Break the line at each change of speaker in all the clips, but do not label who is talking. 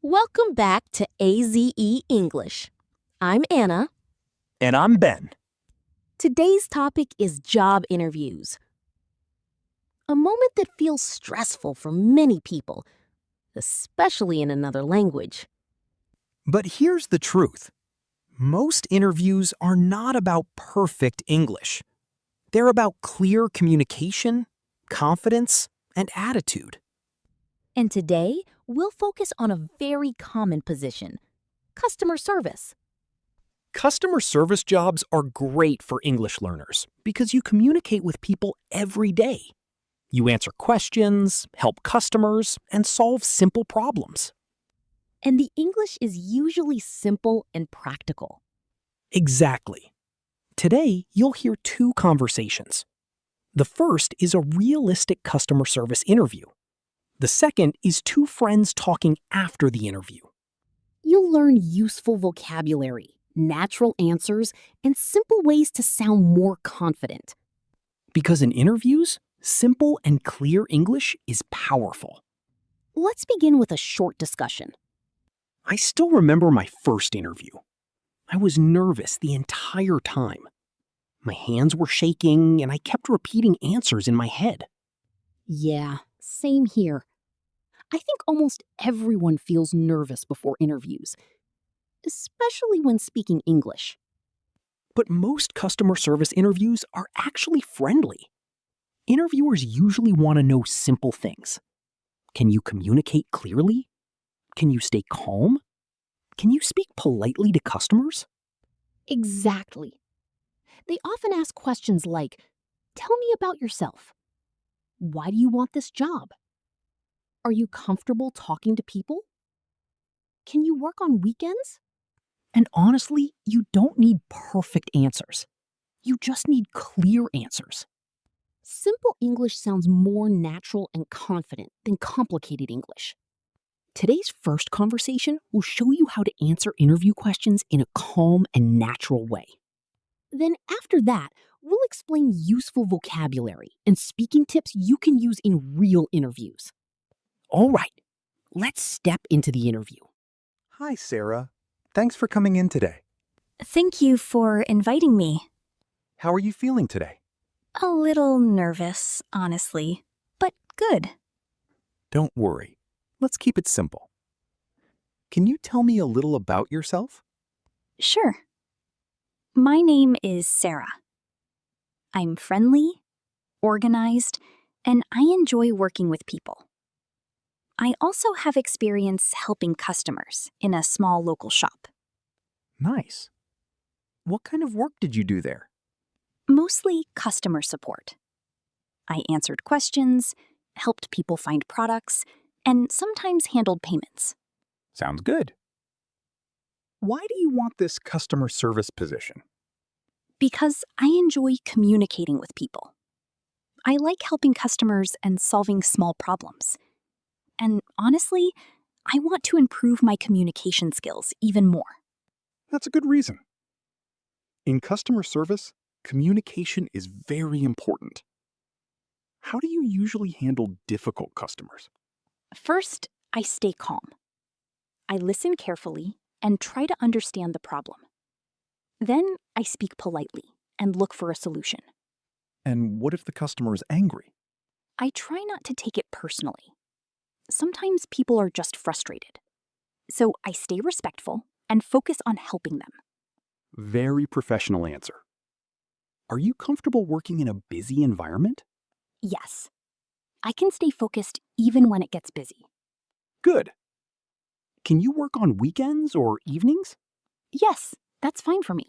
Welcome back to AZE English. I'm Anna.
And I'm Ben.
Today's topic is job interviews. A moment that feels stressful for many people, especially in another language.
But here's the truth. Most interviews are not about perfect English. They're about clear communication, confidence, and attitude.
And today, we'll focus on a very common position, customer service.
Customer service jobs are great for English learners because you communicate with people every day. You answer questions, help customers, and solve simple problems.
And the English is usually simple and practical.
Exactly. Today, you'll hear two conversations. The first is a realistic customer service interview. The second is two friends talking after the interview.
You'll learn useful vocabulary, natural answers, and simple ways to sound more confident.
Because in interviews, simple and clear English is powerful.
Let's begin with a short discussion.
I still remember my first interview. I was nervous the entire time. My hands were shaking and I kept repeating answers in my head.
Yeah, same here. I think almost everyone feels nervous before interviews, especially when speaking English.
But most customer service interviews are actually friendly. Interviewers usually want to know simple things. Can you communicate clearly? Can you stay calm? Can you speak politely to customers?
Exactly. They often ask questions like, "Tell me about yourself. Why do you want this job? Are you comfortable talking to people? Can you work on weekends?"
And honestly, you don't need perfect answers. You just need clear answers.
Simple English sounds more natural and confident than complicated English.
Today's first conversation will show you how to answer interview questions in a calm and natural way.
Then after that, we'll explain useful vocabulary and speaking tips you can use in real interviews.
All right, let's step into the interview.
Hi, Sarah. Thanks for coming in today.
Thank you for inviting me.
How are you feeling today?
A little nervous, honestly, but good.
Don't worry. Let's keep it simple. Can you tell me a little about yourself?
Sure. My name is Sarah. I'm friendly, organized, and I enjoy working with people. I also have experience helping customers in a small local shop.
Nice. What kind of work did you do there?
Mostly customer support. I answered questions, helped people find products, and sometimes handled payments.
Sounds good. Why do you want this customer service position?
Because I enjoy communicating with people. I like helping customers and solving small problems. And honestly, I want to improve my communication skills even more.
That's a good reason. In customer service, communication is very important. How do you usually handle difficult customers?
First, I stay calm. I listen carefully and try to understand the problem. Then I speak politely and look for a solution.
And what if the customer is angry?
I try not to take it personally. Sometimes people are just frustrated. So I stay respectful and focus on helping them.
Very professional answer. Are you comfortable working in a busy environment?
Yes, I can stay focused even when it gets busy.
Good. Can you work on weekends or evenings?
Yes, that's fine for me.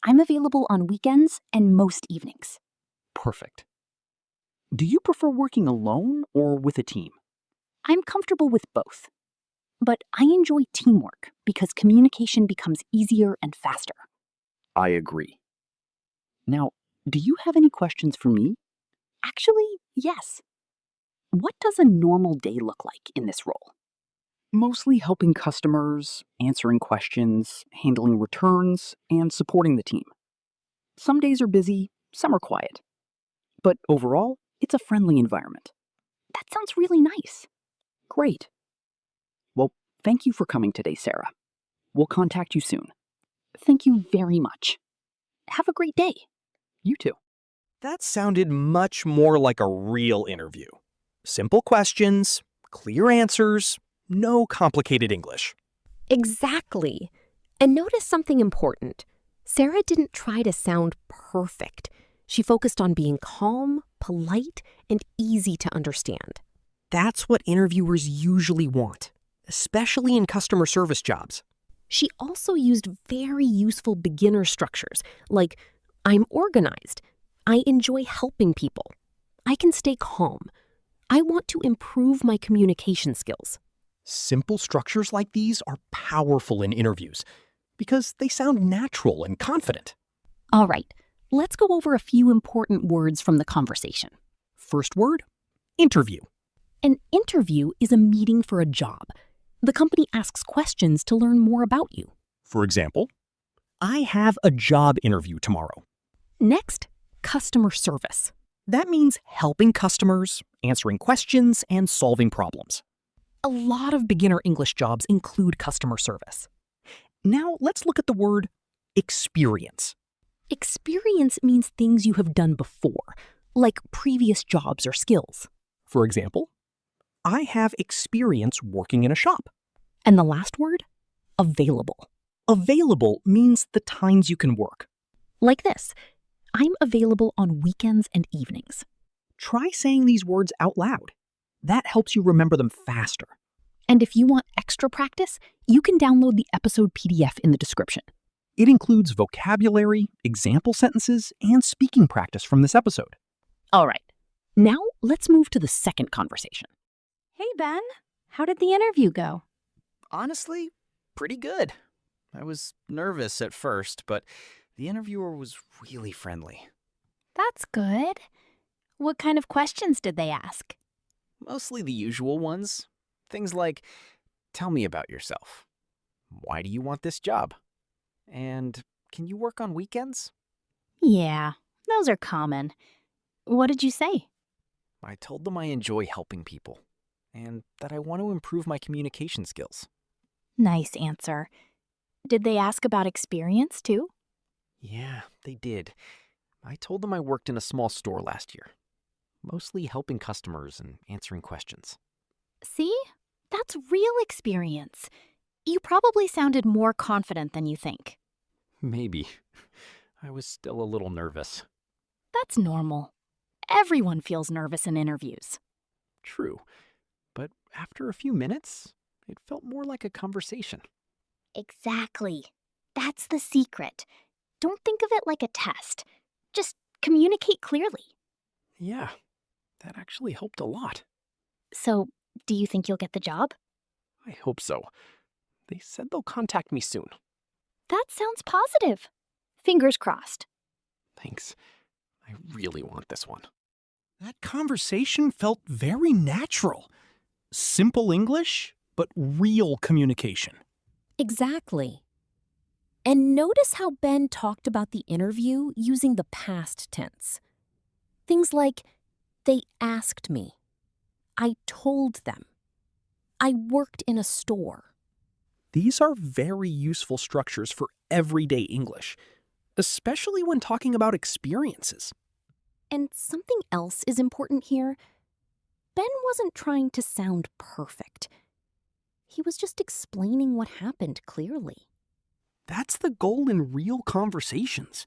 I'm available on weekends and most evenings.
Perfect. Do you prefer working alone or with a team?
I'm comfortable with both. But I enjoy teamwork because communication becomes easier and faster.
I agree. Now, do you have any questions for me?
Actually, yes. What does a normal day look like in this role?
Mostly helping customers, answering questions, handling returns, and supporting the team. Some days are busy, some are quiet. But overall, it's a friendly environment.
That sounds really nice.
Great. Well, Thank you for coming today, Sarah. We'll contact you soon.
Thank you very much. Have a great day.
You too.
That sounded much more like a real interview. Simple questions, clear answers, no complicated English.
Exactly. And notice something important. Sarah didn't try to sound perfect. She focused on being calm, polite, and easy to understand.
That's what interviewers usually want, especially in customer service jobs.
She also used very useful beginner structures, like, I'm organized. I enjoy helping people. I can stay calm. I want to improve my communication skills.
Simple structures like these are powerful in interviews because they sound natural and confident.
All right, let's go over a few important words from the conversation.
First word, interview.
An interview is a meeting for a job. The company asks questions to learn more about you.
For example, I have a job interview tomorrow.
Next, customer service.
That means helping customers, answering questions, and solving problems.
A lot of beginner English jobs include customer service.
Now let's look at the word experience.
Experience means things you have done before, like previous jobs or skills.
For example, I have experience working in a shop.
And the last word? Available.
Available means the times you can work.
Like this, I'm available on weekends and evenings.
Try saying these words out loud. That helps you remember them faster.
And if you want extra practice, you can download the episode PDF in the description.
It includes vocabulary, example sentences, and speaking practice from this episode.
All right, now let's move to the second conversation.
Hey, Ben. How did the interview go?
Honestly, pretty good. I was nervous at first, but the interviewer was really friendly.
That's good. What kind of questions did they ask?
Mostly the usual ones. Things like, tell me about yourself. Why do you want this job? And can you work on weekends?
Yeah, those are common. What did you say?
I told them I enjoy helping people and that I want to improve my communication skills.
Nice answer. Did they ask about experience, too?
Yeah, they did. I told them I worked in a small store last year, mostly helping customers and answering questions.
See? That's real experience. You probably sounded more confident than you think.
Maybe. I was still a little nervous.
That's normal. Everyone feels nervous in interviews.
True. But after a few minutes, it felt more like a conversation.
Exactly. That's the secret. Don't think of it like a test. Just communicate clearly.
Yeah, that actually helped a lot.
So, do you think you'll get the job?
I hope so. They said they'll contact me soon.
That sounds positive. Fingers crossed.
Thanks. I really want this one. That conversation felt very natural. Simple English, but real communication.
Exactly. And notice how Ben talked about the interview using the past tense. Things like, they asked me. I told them. I worked in a store.
These are very useful structures for everyday English, especially when talking about experiences.
And something else is important here. Ben wasn't trying to sound perfect. He was just explaining what happened clearly.
That's the goal in real conversations.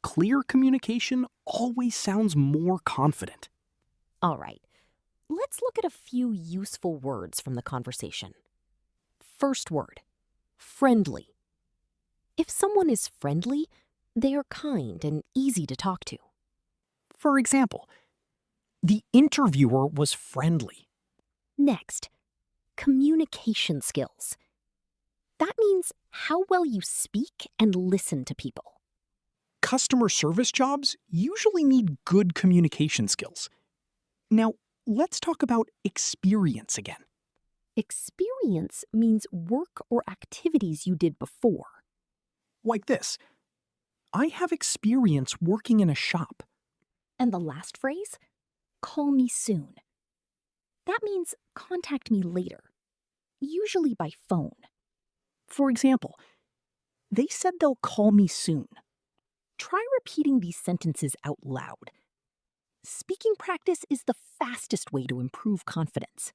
Clear communication always sounds more confident.
All right, let's look at a few useful words from the conversation. First word, friendly. If someone is friendly, they are kind and easy to talk to.
For example, the interviewer was friendly.
Next, communication skills. That means how well you speak and listen to people.
Customer service jobs usually need good communication skills. Now, let's talk about experience again.
Experience means work or activities you did before.
Like this. I have experience working in a shop.
And the last phrase? Call me soon. That means contact me later. usually by phone.
For example, they said they'll call me soon.
Try repeating these sentences out loud. Speaking practice is the fastest way to improve confidence.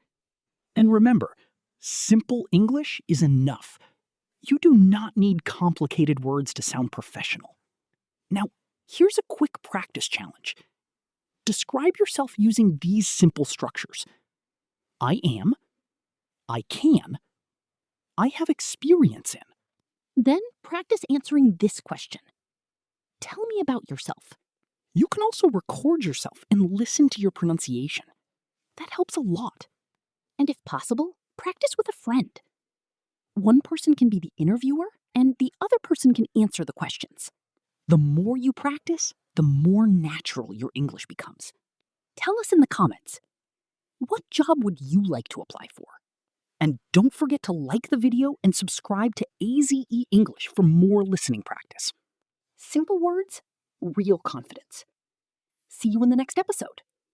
And remember, simple English is enough. You do not need complicated words to sound professional. Now, here's a quick practice challenge. Describe yourself using these simple structures. I am, I can, I have experience in.
Then practice answering this question. Tell me about yourself.
You can also record yourself and listen to your pronunciation. That helps a lot.
And if possible, practice with a friend. One person can be the interviewer, and the other person can answer the questions.
The more you practice, the more natural your English becomes.
Tell us in the comments, what job would you like to apply for?
And don't forget to like the video and subscribe to AZE English for more listening practice.
Simple words, real confidence. See you in the next episode.